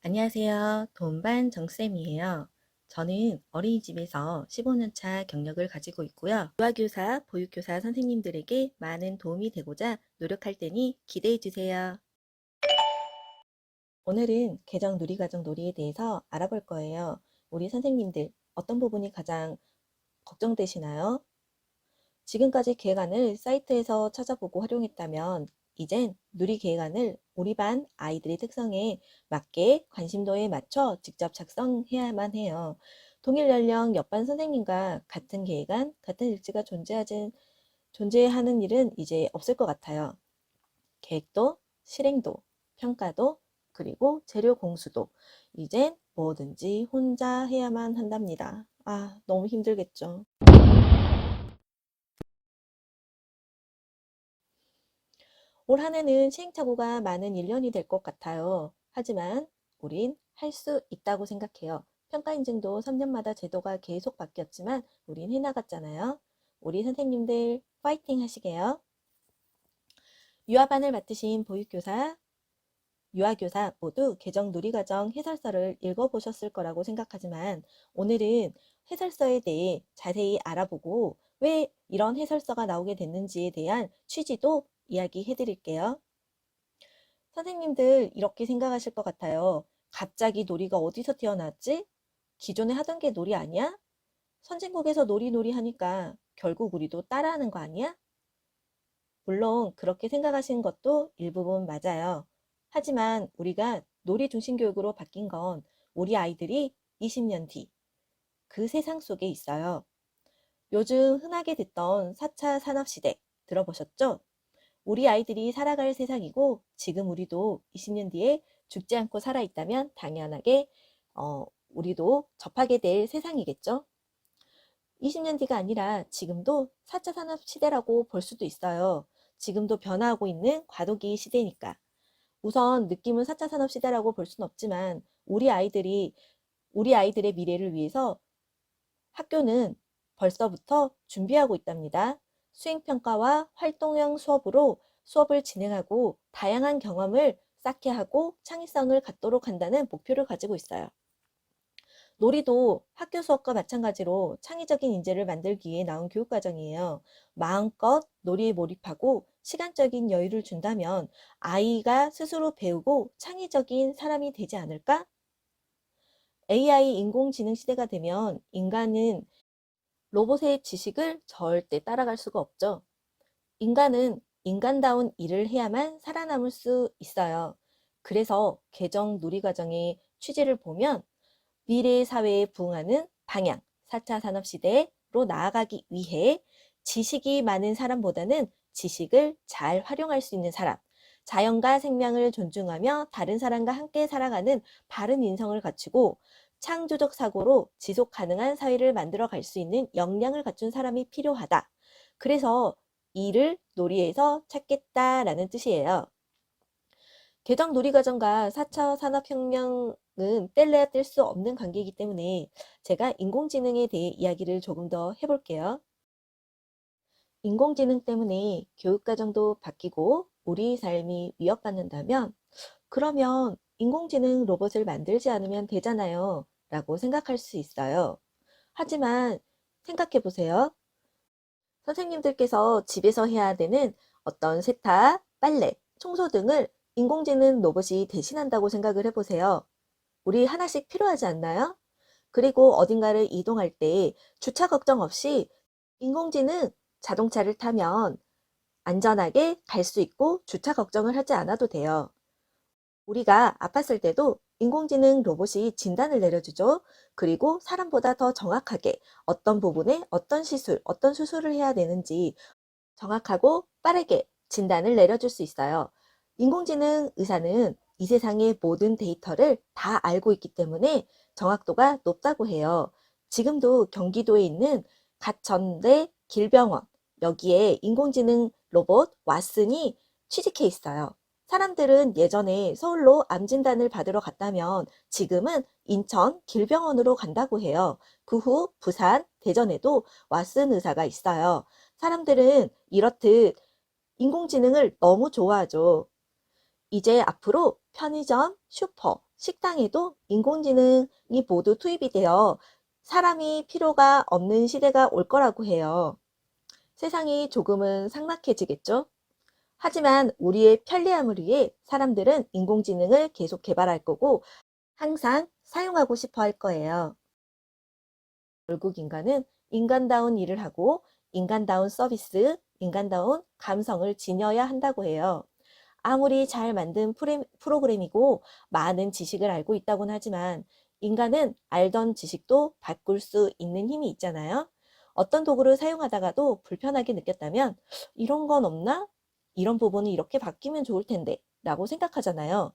안녕하세요. 돈반 정쌤이에요. 저는 어린이집에서 15년 차 경력을 가지고 있고요. 유아교사, 보육교사 선생님들에게 많은 도움이 되고자 노력할 테니 기대해 주세요. 오늘은 개정 누리과정 놀이에 대해서 알아볼 거예요. 우리 선생님들 어떤 부분이 가장 걱정되시나요? 지금까지 계획안을 사이트에서 찾아보고 활용했다면 이젠 누리 계획안을 우리 반 아이들의 특성에 맞게 관심도에 맞춰 직접 작성해야만 해요. 동일 연령 옆반 선생님과 같은 계획안, 같은 일지가 존재하는 일은 이제 없을 것 같아요. 계획도, 실행도, 평가도, 그리고 재료 공수도 이젠 뭐든지 혼자 해야만 한답니다. 아, 너무 힘들겠죠. 올 한 해는 시행착오가 많은 1년이 될 것 같아요. 하지만 우린 할 수 있다고 생각해요. 평가 인증도 3년마다 제도가 계속 바뀌었지만 우린 해나갔잖아요. 우리 선생님들 파이팅 하시게요. 유아반을 맡으신 보육교사, 유아교사 모두 개정 누리과정 해설서를 읽어보셨을 거라고 생각하지만 오늘은 해설서에 대해 자세히 알아보고 왜 이런 해설서가 나오게 됐는지에 대한 취지도 이야기해 드릴게요. 선생님들 이렇게 생각하실 것 같아요. 갑자기 놀이가 어디서 튀어나왔지? 기존에 하던 게 놀이 아니야? 선진국에서 놀이 하니까 결국 우리도 따라하는 거 아니야? 물론 그렇게 생각하시는 것도 일부분 맞아요. 하지만 우리가 놀이 중심 교육으로 바뀐 건 우리 아이들이 20년 뒤 그 세상 속에 있어요. 요즘 흔하게 듣던 4차 산업시대 들어보셨죠? 우리 아이들이 살아갈 세상이고 지금 우리도 20년 뒤에 죽지 않고 살아있다면 당연하게 우리도 접하게 될 세상이겠죠. 20년 뒤가 아니라 지금도 4차 산업 시대라고 볼 수도 있어요. 지금도 변화하고 있는 과도기 시대니까. 우선 느낌은 4차 산업 시대라고 볼 수는 없지만 우리 아이들의 미래를 위해서 학교는 벌써부터 준비하고 있답니다. 수행평가와 활동형 수업으로 수업을 진행하고 다양한 경험을 쌓게 하고 창의성을 갖도록 한다는 목표를 가지고 있어요. 놀이도 학교 수업과 마찬가지로 창의적인 인재를 만들기 위해 나온 교육과정이에요. 마음껏 놀이에 몰입하고 시간적인 여유를 준다면 아이가 스스로 배우고 창의적인 사람이 되지 않을까? AI 인공지능 시대가 되면 인간은 로봇의 지식을 절대 따라갈 수가 없죠. 인간은 인간다운 일을 해야만 살아남을 수 있어요. 그래서 개정 누리과정의 취지를 보면 미래의 사회에 부응하는 방향, 4차 산업시대로 나아가기 위해 지식이 많은 사람보다는 지식을 잘 활용할 수 있는 사람, 자연과 생명을 존중하며 다른 사람과 함께 살아가는 바른 인성을 갖추고 창조적 사고로 지속 가능한 사회를 만들어 갈 수 있는 역량을 갖춘 사람이 필요하다. 그래서 이를 놀이에서 찾겠다라는 뜻이에요. 개정 누리과정과 4차 산업혁명은 뗄래야 뗄 수 없는 관계이기 때문에 제가 인공지능에 대해 이야기를 조금 더 해볼게요. 인공지능 때문에 교육과정도 바뀌고 우리 삶이 위협받는다면 그러면 인공지능 로봇을 만들지 않으면 되잖아요. 라고 생각할 수 있어요. 하지만 생각해 보세요. 선생님들께서 집에서 해야 되는 어떤 세탁, 빨래, 청소 등을 인공지능 로봇이 대신한다고 생각을 해보세요. 우리 하나씩 필요하지 않나요? 그리고 어딘가를 이동할 때 주차 걱정 없이 인공지능 자동차를 타면 안전하게 갈 수 있고 주차 걱정을 하지 않아도 돼요. 우리가 아팠을 때도 인공지능 로봇이 진단을 내려주죠. 그리고 사람보다 더 정확하게 어떤 부분에 어떤 수술을 해야 되는지 정확하고 빠르게 진단을 내려줄 수 있어요. 인공지능 의사는 이 세상의 모든 데이터를 다 알고 있기 때문에 정확도가 높다고 해요. 지금도 경기도에 있는 가천대 길병원 여기에 인공지능 로봇 왓슨이 취직해 있어요. 사람들은 예전에 서울로 암 진단을 받으러 갔다면 지금은 인천 길병원으로 간다고 해요. 그 후 부산, 대전에도 왓슨 의사가 있어요. 사람들은 이렇듯 인공지능을 너무 좋아하죠. 이제 앞으로 편의점, 슈퍼, 식당에도 인공지능이 모두 투입이 되어 사람이 필요가 없는 시대가 올 거라고 해요. 세상이 조금은 삭막해지겠죠? 하지만 우리의 편리함을 위해 사람들은 인공지능을 계속 개발할 거고 항상 사용하고 싶어 할 거예요. 결국 인간은 인간다운 일을 하고 인간다운 서비스, 인간다운 감성을 지녀야 한다고 해요. 아무리 잘 만든 프로그램이고 많은 지식을 알고 있다고는 하지만 인간은 알던 지식도 바꿀 수 있는 힘이 있잖아요. 어떤 도구를 사용하다가도 불편하게 느꼈다면 이런 건 없나? 이런 부분은 이렇게 바뀌면 좋을 텐데 라고 생각하잖아요.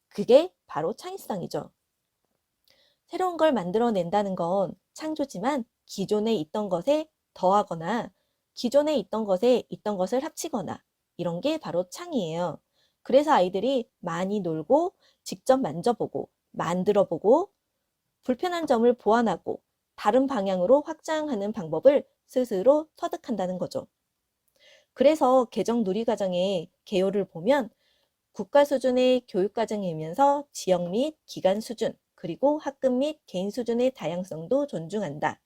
그게 바로 창의성이죠. 새로운 걸 만들어낸다는 건 창조지만 기존에 있던 것에 더하거나 기존에 있던 것에 있던 것을 합치거나 이런 게 바로 창의예요. 그래서 아이들이 많이 놀고 직접 만져보고 만들어보고 불편한 점을 보완하고 다른 방향으로 확장하는 방법을 스스로 터득한다는 거죠. 그래서 개정 누리과정의 개요를 보면 국가 수준의 교육과정이면서 지역 및 기관 수준, 그리고 학급 및 개인 수준의 다양성도 존중한다.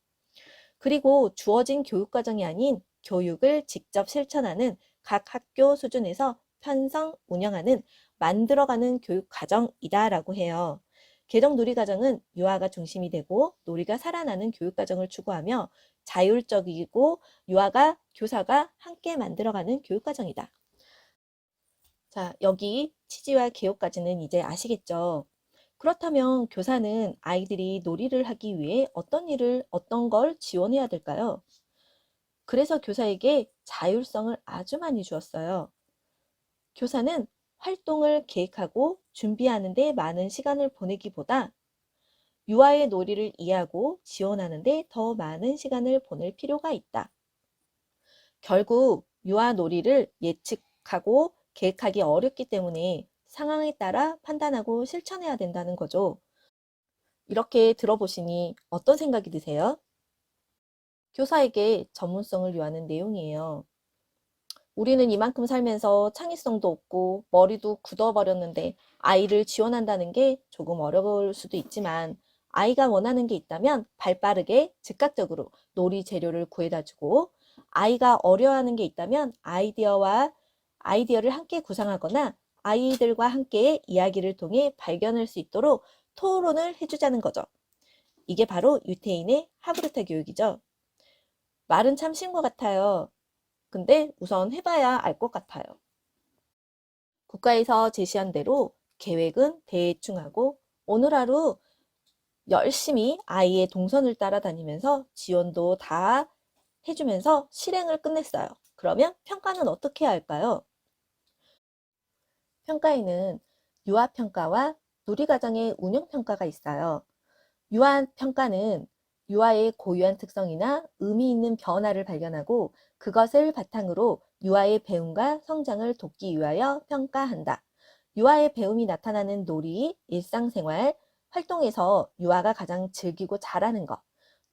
그리고 주어진 교육과정이 아닌 교육을 직접 실천하는 각 학교 수준에서 편성, 운영하는, 만들어가는 교육과정이다라고 해요. 개정 놀이과정은 유아가 중심이 되고 놀이가 살아나는 교육과정을 추구하며 자율적이고 유아가 교사가 함께 만들어가는 교육과정이다. 자, 여기 취지와 개요까지는 이제 아시겠죠? 그렇다면 교사는 아이들이 놀이를 하기 위해 어떤 걸 지원해야 될까요? 그래서 교사에게 자율성을 아주 많이 주었어요. 교사는 활동을 계획하고 준비하는 데 많은 시간을 보내기보다 유아의 놀이를 이해하고 지원하는 데 더 많은 시간을 보낼 필요가 있다. 결국 유아 놀이를 예측하고 계획하기 어렵기 때문에 상황에 따라 판단하고 실천해야 된다는 거죠. 이렇게 들어보시니 어떤 생각이 드세요? 교사에게 전문성을 요하는 내용이에요. 우리는 이만큼 살면서 창의성도 없고 머리도 굳어버렸는데 아이를 지원한다는 게 조금 어려울 수도 있지만 아이가 원하는 게 있다면 발빠르게 즉각적으로 놀이 재료를 구해다 주고 아이가 어려워하는 게 있다면 아이디어를 함께 구상하거나 아이들과 함께 이야기를 통해 발견할 수 있도록 토론을 해주자는 거죠. 이게 바로 유태인의 하브르타 교육이죠. 말은 참 쉬운 것 같아요. 근데 우선 해봐야 알 것 같아요. 국가에서 제시한 대로 계획은 대충 하고 오늘 하루 열심히 아이의 동선을 따라다니면서 지원도 다 해주면서 실행을 끝냈어요. 그러면 평가는 어떻게 해야 할까요? 평가에는 유아평가와 누리과정의 운영평가가 있어요. 유아평가는 유아의 고유한 특성이나 의미 있는 변화를 발견하고 그것을 바탕으로 유아의 배움과 성장을 돕기 위하여 평가한다. 유아의 배움이 나타나는 놀이, 일상생활, 활동에서 유아가 가장 즐기고 잘하는 것,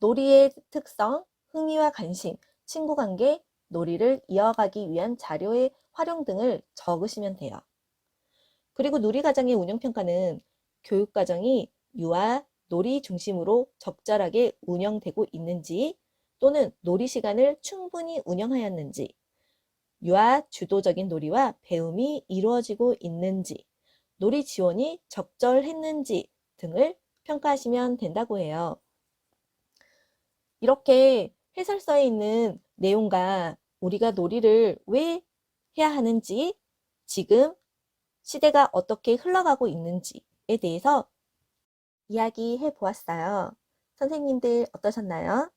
놀이의 특성, 흥미와 관심, 친구관계, 놀이를 이어가기 위한 자료의 활용 등을 적으시면 돼요. 그리고 놀이과정의 운영평가는 교육과정이 유아, 놀이 중심으로 적절하게 운영되고 있는지 또는 놀이 시간을 충분히 운영하였는지 유아 주도적인 놀이와 배움이 이루어지고 있는지 놀이 지원이 적절했는지 등을 평가하시면 된다고 해요. 이렇게 해설서에 있는 내용과 우리가 놀이를 왜 해야 하는지 지금 시대가 어떻게 흘러가고 있는지에 대해서 이야기해 보았어요. 선생님들 어떠셨나요?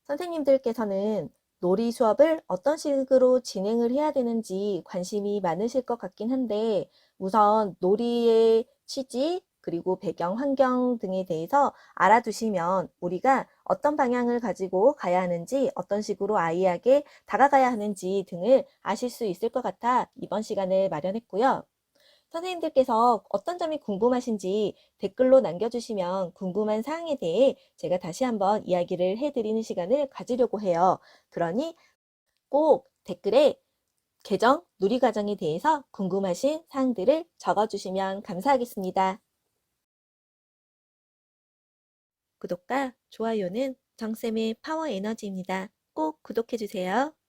선생님들께서는 놀이 수업을 어떤 식으로 진행을 해야 되는지 관심이 많으실 것 같긴 한데 우선 놀이의 취지 그리고 배경, 환경 등에 대해서 알아두시면 우리가 어떤 방향을 가지고 가야 하는지 어떤 식으로 아이에게 다가가야 하는지 등을 아실 수 있을 것 같아 이번 시간을 마련했고요. 선생님들께서 어떤 점이 궁금하신지 댓글로 남겨주시면 궁금한 사항에 대해 제가 다시 한번 이야기를 해드리는 시간을 가지려고 해요. 그러니 꼭 댓글에 계정 누리과정에 대해서 궁금하신 사항들을 적어주시면 감사하겠습니다. 구독과 좋아요는 정쌤의 파워 에너지입니다. 꼭 구독해주세요.